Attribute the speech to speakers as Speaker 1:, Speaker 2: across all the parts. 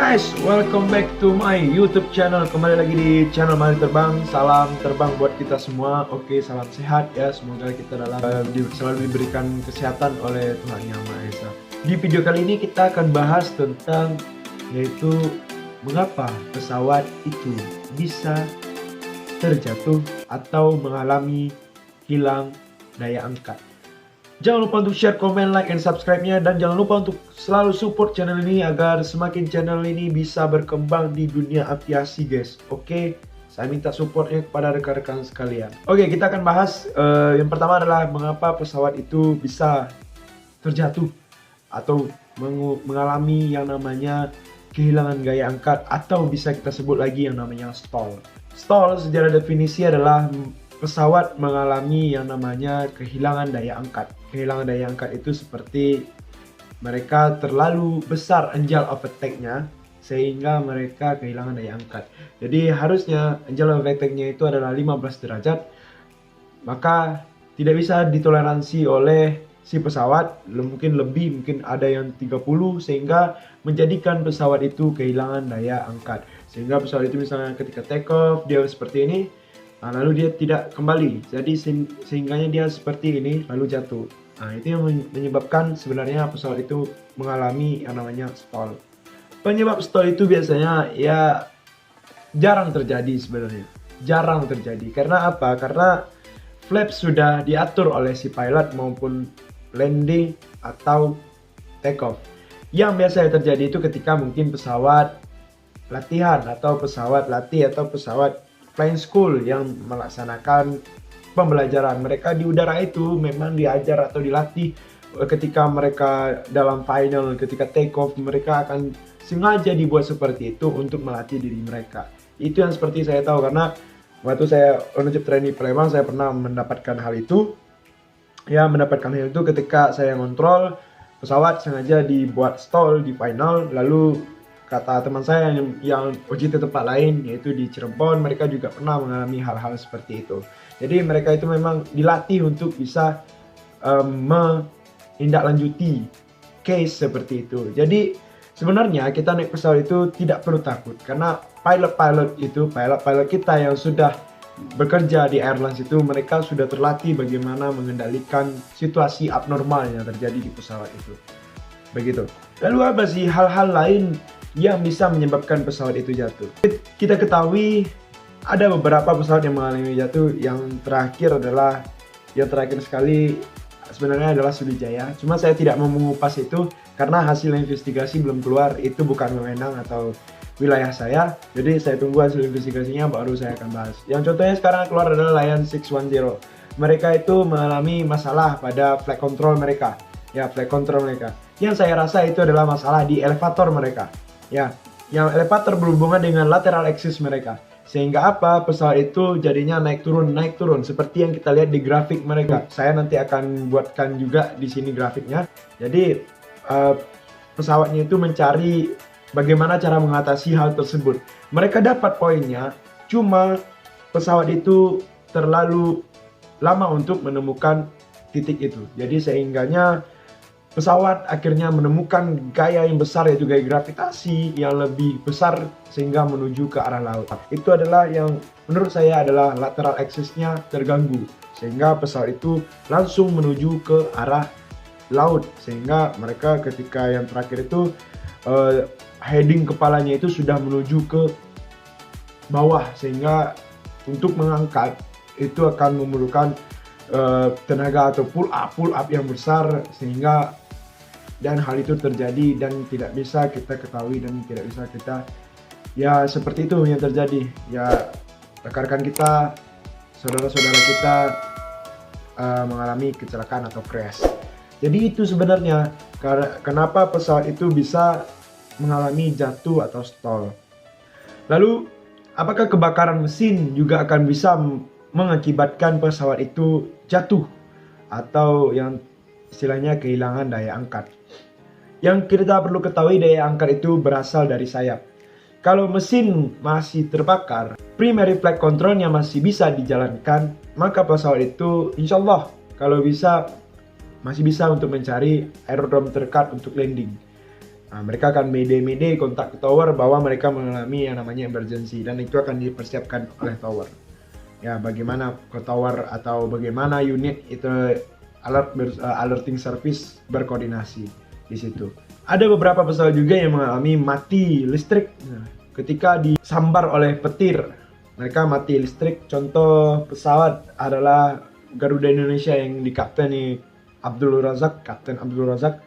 Speaker 1: Guys, welcome back to my YouTube channel. Kembali lagi di channel Mari Terbang. Salam terbang buat kita semua. Oke, salam sehat ya. Semoga kita selalu diberikan kesehatan oleh Tuhan Yang Maha Esa. Di video kali ini kita akan bahas tentang yaitu mengapa pesawat itu bisa terjatuh atau mengalami hilang daya angkat. Jangan lupa untuk share, komen, like, and subscribe-nya. Dan jangan lupa untuk selalu support channel ini agar semakin channel ini bisa berkembang di dunia aviasi, guys. Oke, saya minta supportnya kepada rekan-rekan sekalian. Oke, kita akan bahas yang pertama adalah mengapa pesawat itu bisa terjatuh atau mengalami yang namanya kehilangan gaya angkat, atau bisa kita sebut lagi yang namanya stall. Stall secara definisi adalah pesawat mengalami yang namanya kehilangan daya angkat. Kehilangan daya angkat itu seperti mereka terlalu besar angle of attack-nya sehingga mereka kehilangan daya angkat. Jadi harusnya angle of attack-nya itu adalah 15 derajat. Maka tidak bisa ditoleransi oleh si pesawat, mungkin lebih, mungkin ada yang 30, sehingga menjadikan pesawat itu kehilangan daya angkat. Sehingga pesawat itu misalnya ketika take off dia seperti ini, lalu dia tidak kembali, jadi sehingganya dia seperti ini lalu jatuh. Itu yang menyebabkan sebenarnya pesawat itu mengalami yang namanya stall. Penyebab stall itu biasanya ya jarang terjadi sebenarnya. Jarang terjadi. Karena apa? Karena flaps sudah diatur oleh si pilot maupun landing atau take off. Yang biasanya terjadi itu ketika mungkin pesawat latihan atau pesawat latih atau pesawat flying school yang melaksanakan pembelajaran. Mereka di udara itu memang diajar atau dilatih ketika mereka dalam final, ketika take off, mereka akan sengaja dibuat seperti itu untuk melatih diri mereka. Itu yang seperti saya tahu, karena waktu saya on-job training Palembang saya pernah mendapatkan hal itu. Ya, mendapatkan hal itu ketika saya ngontrol pesawat sengaja dibuat stall di final, lalu kata teman saya yang uji di tempat lain, yaitu di Cirebon, mereka juga pernah mengalami hal-hal seperti itu. Jadi mereka itu memang dilatih untuk bisa menindaklanjuti case seperti itu. Jadi sebenarnya kita naik pesawat itu tidak perlu takut, karena pilot kita yang sudah bekerja di airlines itu, mereka sudah terlatih bagaimana mengendalikan situasi abnormal yang terjadi di pesawat itu. Begitu. Lalu apa sih hal-hal lain yang bisa menyebabkan pesawat itu jatuh? Kita ketahui ada beberapa pesawat yang mengalami jatuh. Yang terakhir sekali sebenarnya adalah Sriwijaya. Cuma saya tidak mau mengupas itu karena hasil investigasi belum keluar. Itu bukan wewenang atau wilayah saya. Jadi saya tunggu hasil investigasinya baru saya akan bahas. Yang contohnya sekarang keluar adalah Lion 610. Mereka itu mengalami masalah pada flight control mereka. Ya, flight control mereka. Yang saya rasa itu adalah masalah di elevator mereka. Ya, yang elevator berhubungan dengan lateral axis mereka. Sehingga apa? Pesawat itu jadinya naik turun seperti yang kita lihat di grafik mereka. Saya nanti akan buatkan juga di sini grafiknya. Jadi pesawatnya itu mencari bagaimana cara mengatasi hal tersebut. Mereka dapat poinnya, cuma pesawat itu terlalu lama untuk menemukan titik itu. Jadi sehingganya pesawat akhirnya menemukan gaya yang besar, yaitu gaya gravitasi yang lebih besar sehingga menuju ke arah laut. Itu adalah yang menurut saya adalah lateral axis-nya terganggu, sehingga pesawat itu langsung menuju ke arah laut. Sehingga mereka ketika yang terakhir itu heading kepalanya itu sudah menuju ke bawah, sehingga untuk mengangkat itu akan memerlukan tenaga atau pull up yang besar, sehingga dan hal itu terjadi dan tidak bisa kita ketahui dan tidak bisa kita, ya seperti itu yang terjadi. Ya, rekan-rekan kita, saudara-saudara kita mengalami kecelakaan atau crash. Jadi itu sebenarnya kenapa pesawat itu bisa mengalami jatuh atau stall. Lalu apakah kebakaran mesin juga akan bisa mengakibatkan pesawat itu jatuh atau yang istilahnya kehilangan daya angkat? Yang kita perlu ketahui, daya angkat itu berasal dari sayap. Kalau mesin masih terbakar, primary flight controlnya masih bisa dijalankan, maka pesawat itu insya Allah kalau bisa masih bisa untuk mencari aerodrome terdekat untuk landing. Nah, mereka akan mayday kontak ke tower bahwa mereka mengalami yang namanya emergency, dan itu akan dipersiapkan oleh tower. Ya, bagaimana ke tower atau bagaimana unit itu alerting service berkoordinasi di situ. Ada beberapa pesawat juga yang mengalami mati listrik ketika disambar oleh petir. Mereka mati listrik. Contoh pesawat adalah Garuda Indonesia yang dikapteni Kapten Abdul Razak.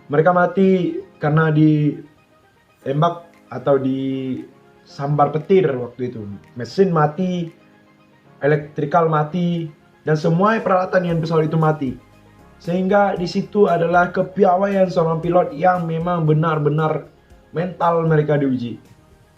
Speaker 1: Mereka mati karena ditembak atau disambar petir waktu itu. Mesin mati, elektrikal mati, dan semua peralatan yang pesawat itu mati. Sehingga di situ adalah kepiawaian seorang pilot yang memang benar-benar mental mereka diuji.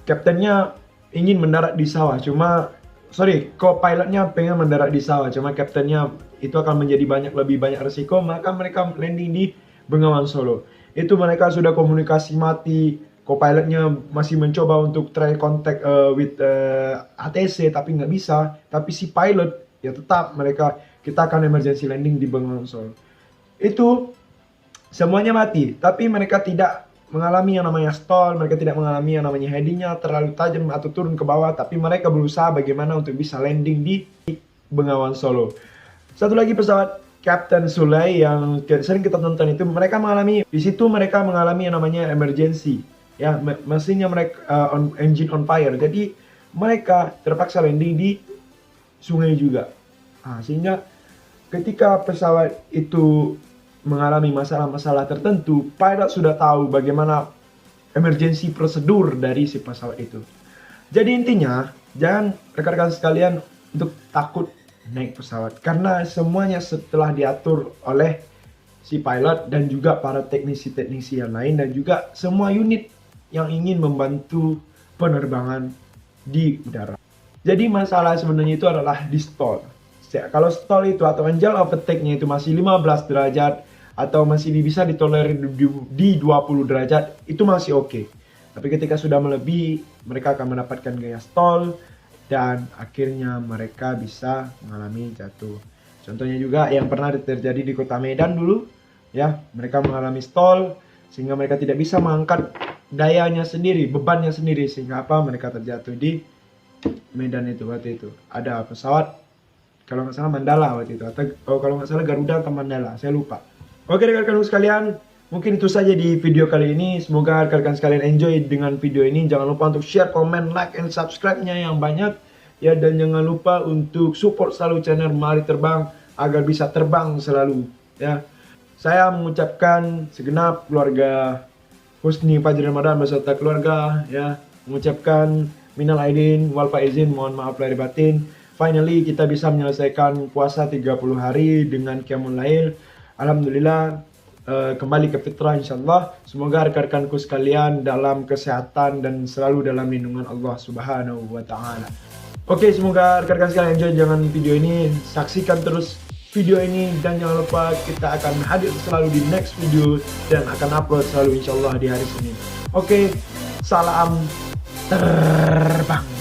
Speaker 1: Kaptennya ingin mendarat di sawah, co-pilotnya pengen mendarat di sawah, cuma kaptennya itu akan menjadi lebih banyak resiko, maka mereka landing di Bengawan Solo. Itu mereka sudah komunikasi mati, co-pilotnya masih mencoba untuk try contact with ATC tapi nggak bisa. Tapi si pilot ya tetap kita akan emergency landing di Bengawan Solo. Itu semuanya mati, tapi mereka tidak mengalami yang namanya stall, mereka tidak mengalami yang namanya headingnya terlalu tajam atau turun ke bawah, tapi mereka berusaha bagaimana untuk bisa landing di Bengawan Solo. Satu lagi pesawat Captain Sulay yang sering kita tonton itu, mereka mengalami yang namanya emergency, ya, mesinnya mereka engine on fire, jadi mereka terpaksa landing di sungai juga. Sehingga ketika pesawat itu mengalami masalah-masalah tertentu, pilot sudah tahu bagaimana emergency prosedur dari si pesawat itu. Jadi intinya, jangan rekan-rekan sekalian untuk takut naik pesawat, karena semuanya setelah diatur oleh si pilot dan juga para teknisi-teknisi yang lain, dan juga semua unit yang ingin membantu penerbangan di udara. Jadi masalah sebenarnya itu adalah di stall. Kalau stall itu atau angle of attack-nya itu masih 15 derajat atau masih bisa ditolerir di 20 derajat, itu masih oke. Tapi ketika sudah melebihi, mereka akan mendapatkan gaya stall dan akhirnya mereka bisa mengalami jatuh. Contohnya juga yang pernah terjadi di kota Medan dulu, ya, mereka mengalami stall sehingga mereka tidak bisa mengangkat dayanya sendiri, bebannya sendiri, sehingga mereka terjatuh di Medan itu waktu itu. Ada pesawat kalau nggak salah Mandala waktu itu, atau kalau nggak salah Garuda atau Mandala, saya lupa. Oke rekan-rekan sekalian, mungkin itu saja di video kali ini. Semoga rekan-rekan sekalian enjoy dengan video ini. Jangan lupa untuk share, comment, like, and subscribe-nya yang banyak, ya, dan jangan lupa untuk support selalu channel Mari Terbang agar bisa terbang selalu, ya. Saya mengucapkan segenap keluarga Husni Fajri Ramadan beserta keluarga, ya, mengucapkan minal aidin wal faizin, mohon maaf lahir batin. Finally kita bisa menyelesaikan puasa 30 hari dengan qiyamul lail. Alhamdulillah, kembali ke fitrah insyaallah. Semoga rekan-rekanku sekalian dalam kesehatan dan selalu dalam lindungan Allah Subhanahu wa taala. Oke, semoga rekan-rekan sekalian enjoy dengan video ini. Saksikan terus video ini dan jangan lupa kita akan hadir selalu di next video dan akan upload selalu insyaallah di hari Senin. Oke, salam terbang.